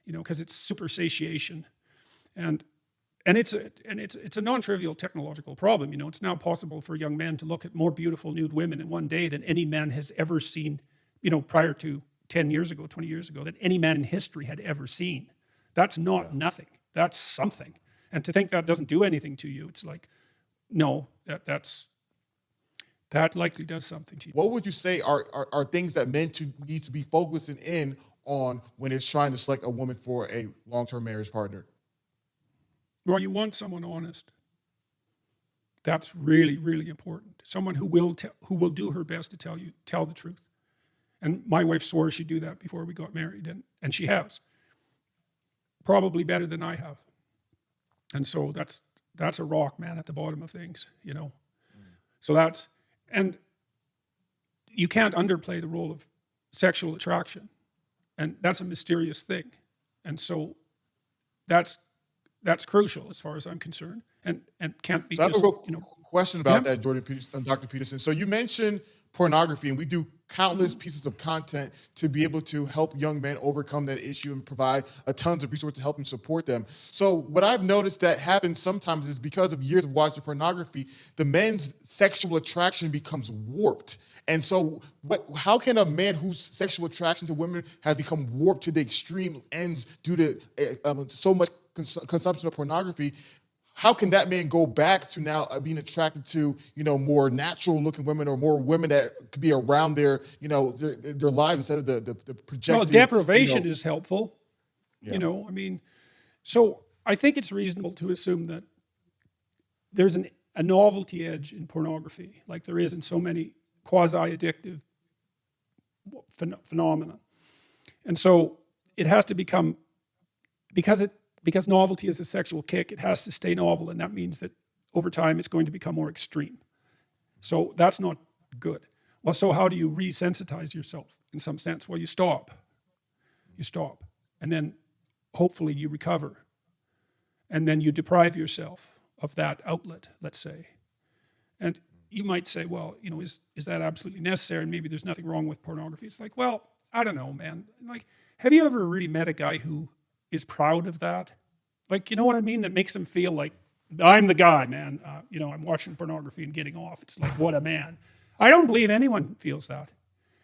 because it's super satiation. And it's a non-trivial technological problem. It's now possible for young men to look at more beautiful nude women in one day than any man has ever seen, prior to 10 years ago, 20 years ago, that any man in history had ever seen. That's not nothing. That's something. And to think that doesn't do anything to you, it's like, no, that likely does something to you. What would you say are things that men need to be focusing in on when it's trying to select a woman for a long-term marriage partner? Well, you want someone honest. That's really, really important. Someone who will do her best to tell the truth. And my wife swore she'd do that before we got married, and she has. Probably better than I have. And so that's a rock, man, at the bottom of things, So and you can't underplay the role of sexual attraction. And that's a mysterious thing. And so that's crucial as far as I'm concerned, and can't be. So I have a real question about that, Jordan Peterson, Dr. Peterson. So you mentioned pornography, and we do countless pieces of content to be able to help young men overcome that issue and provide tons of resources to help them support them. So what I've noticed that happens sometimes is because of years of watching pornography, the men's sexual attraction becomes warped. And so how can a man whose sexual attraction to women has become warped to the extreme ends due to so much consumption of pornography, how can that man go back to now being attracted to, more natural looking women, or more women that could be around their lives instead of the projected? Well, deprivation is helpful. So I think it's reasonable to assume that there's a novelty edge in pornography, like there is in so many quasi-addictive phenomena. And so it has to become, because novelty is a sexual kick, it has to stay novel, and that means that over time it's going to become more extreme. So that's not good. Well, so how do you resensitize yourself in some sense? Well, you stop. And then hopefully you recover. And then you deprive yourself of that outlet, let's say. And you might say, well, is that absolutely necessary? And maybe there's nothing wrong with pornography. It's like, well, I don't know, man. Like, have you ever really met a guy who is proud of that? Like, you know what I mean? That makes him feel like, I'm the guy, man. I'm watching pornography and getting off. It's like, what a man. I don't believe anyone feels that.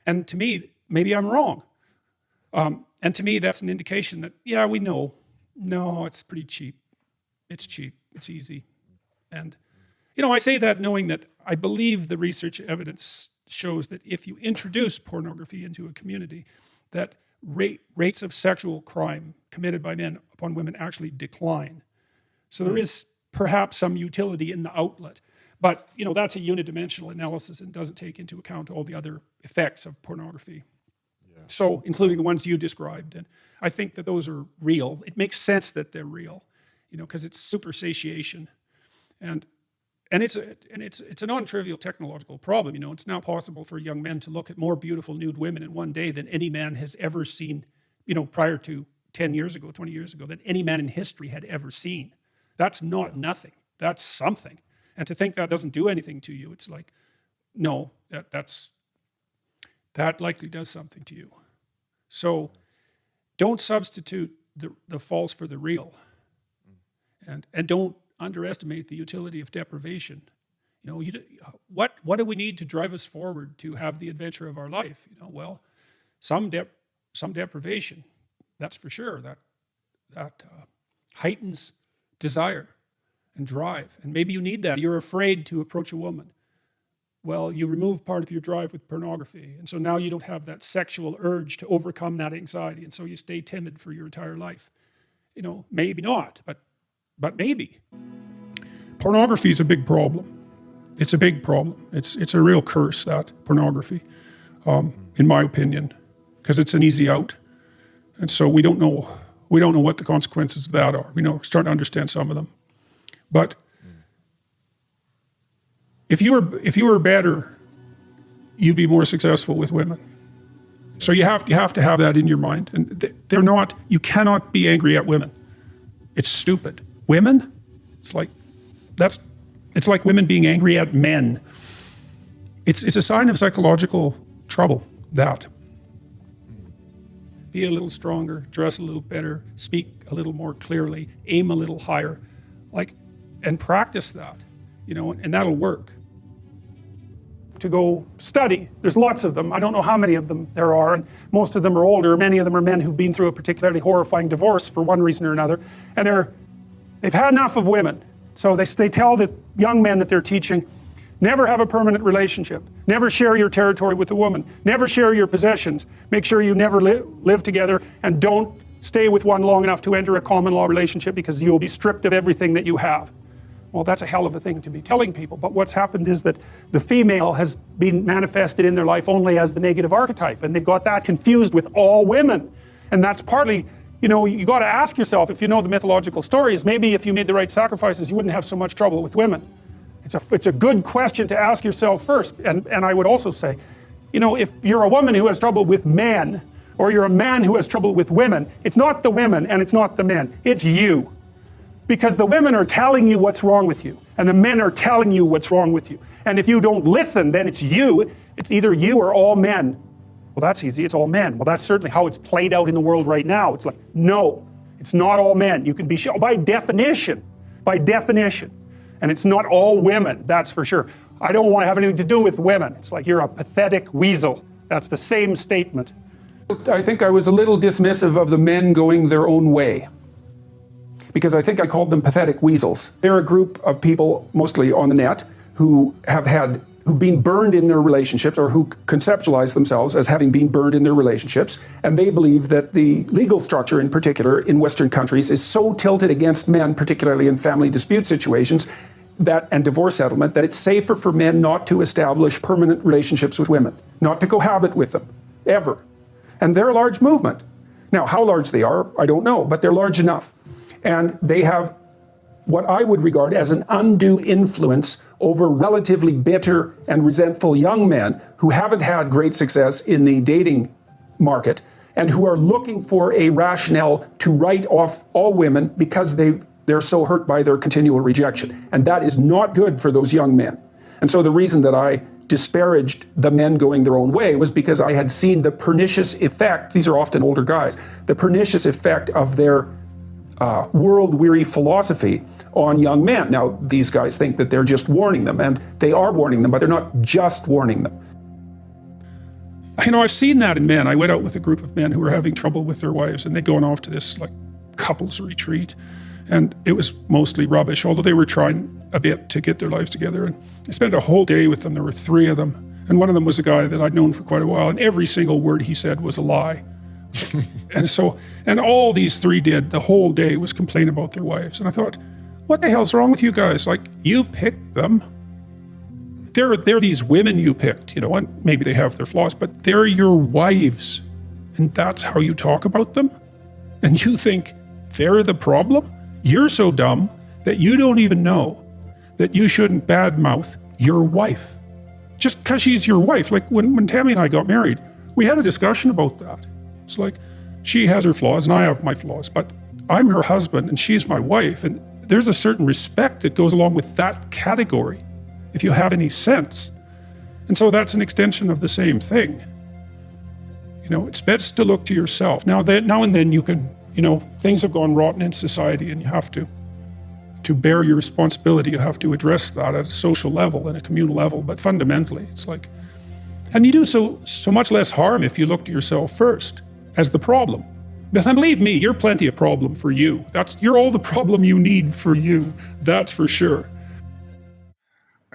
And to me, maybe I'm wrong. And to me, that's an indication that, yeah, we know. No, it's pretty cheap. It's cheap. It's easy. And, I say that knowing that I believe the research evidence shows that if you introduce pornography into a community, that rates of sexual crime committed by men upon women actually decline. So there is perhaps some utility in the outlet, but that's a unidimensional analysis and doesn't take into account all the other effects of pornography. Yeah. So including the ones you described. And I think that those are real. It makes sense that they're real, because it's super satiation. And it's a non-trivial technological problem. It's now possible for young men to look at more beautiful nude women in one day than any man has ever seen, prior to 10 years ago, 20 years ago, that any man in history had ever seen. That's not nothing. That's something. And to think that doesn't do anything to you, it's like, no, that likely does something to you. So don't substitute the false for the real. And don't underestimate the utility of deprivation. What do we need to drive us forward to have the adventure of our life? Well, some deprivation, that's for sure. That heightens desire and drive, and maybe you need that. You're afraid to approach a woman. Well, you remove part of your drive with pornography, and so now you don't have that sexual urge to overcome that anxiety, and so you stay timid for your entire life. Maybe not, but maybe. Pornography is a big problem. It's a big problem. It's a real curse, that pornography, in my opinion, because it's an easy out. And so we don't know what the consequences of that are. We're starting to understand some of them. But if you were better, you'd be more successful with women. So you have to have that in your mind. And you cannot be angry at women. It's stupid. Women, it's like women being angry at men. It's a sign of psychological trouble, that. be a little stronger, dress a little better, speak a little more clearly, aim a little higher, like, and practice that, you know, and that'll work. To go study. There's lots of them. I don't know how many of them there are, and most of them are older. Many of them are men who've been through a particularly horrifying divorce for one reason or another, and they've had enough of women. So they tell the young men that they're teaching, never have a permanent relationship, never share your territory with a woman, never share your possessions, make sure you never live together, and don't stay with one long enough to enter a common law relationship because you'll be stripped of everything that you have. Well, that's a hell of a thing to be telling people, but what's happened is that the female has been manifested in their life only as the negative archetype, and they've got that confused with all women. And that's partly, you know, you got to ask yourself, if you know the mythological stories, maybe if you made the right sacrifices, you wouldn't have so much trouble with women. It's a good question to ask yourself first. And I would also say, you know, if you're a woman who has trouble with men, or you're a man who has trouble with women, it's not the women and it's not the men, it's you. Because the women are telling you what's wrong with you, and the men are telling you what's wrong with you. And if you don't listen, then it's you. It's either you or all men. Well, that's easy, it's all men. Well, that's certainly how it's played out in the world right now. It's like, no, it's not all men. You can be sure, by definition. And it's not all women, that's for sure. I don't want to have anything to do with women. It's like you're a pathetic weasel. That's the same statement. I think I was a little dismissive of the men going their own way, because I think I called them pathetic weasels. They're a group of people, mostly on the net, who've been burned in their relationships, or who conceptualize themselves as having been burned in their relationships, and they believe that the legal structure in particular in Western countries is so tilted against men, particularly in family dispute situations, and divorce settlement, that it's safer for men not to establish permanent relationships with women, not to cohabit with them, ever. And they're a large movement. Now, how large they are, I don't know, but they're large enough. And they have what I would regard as an undue influence over relatively bitter and resentful young men who haven't had great success in the dating market, and who are looking for a rationale to write off all women because they're so hurt by their continual rejection. And that is not good for those young men. And so the reason that I disparaged the men going their own way was because I had seen the pernicious effect, these are often older guys, the pernicious effect of their world-weary philosophy on young men. Now, these guys think that they're just warning them, and they are warning them, but they're not just warning them. You know, I've seen that in men. I went out with a group of men who were having trouble with their wives, and they'd gone off to this like couples retreat, and it was mostly rubbish, although they were trying a bit to get their lives together. And I spent a whole day with them. There were 3 of them, and one of them was a guy that I'd known for quite a while, and every single word he said was a lie. and all these 3 did the whole day was complain about their wives. And I thought, what the hell's wrong with you guys? Like, you picked them. They're these women you picked, you know, and maybe they have their flaws, but they're your wives. And that's how you talk about them? And you think they're the problem? You're so dumb that you don't even know that you shouldn't badmouth your wife. Just because she's your wife. Like when Tammy and I got married, we had a discussion about that. It's like, she has her flaws and I have my flaws, but I'm her husband and she's my wife. And there's a certain respect that goes along with that category, if you have any sense. And so that's an extension of the same thing. You know, it's best to look to yourself. Now and then you can, you know, things have gone rotten in society and you have to bear your responsibility. You have to address that at a social level and a communal level. But fundamentally, it's like, and you do so much less harm if you look to yourself first as the problem. But believe me, you're plenty of problem for you. You're all the problem you need for you, that's for sure.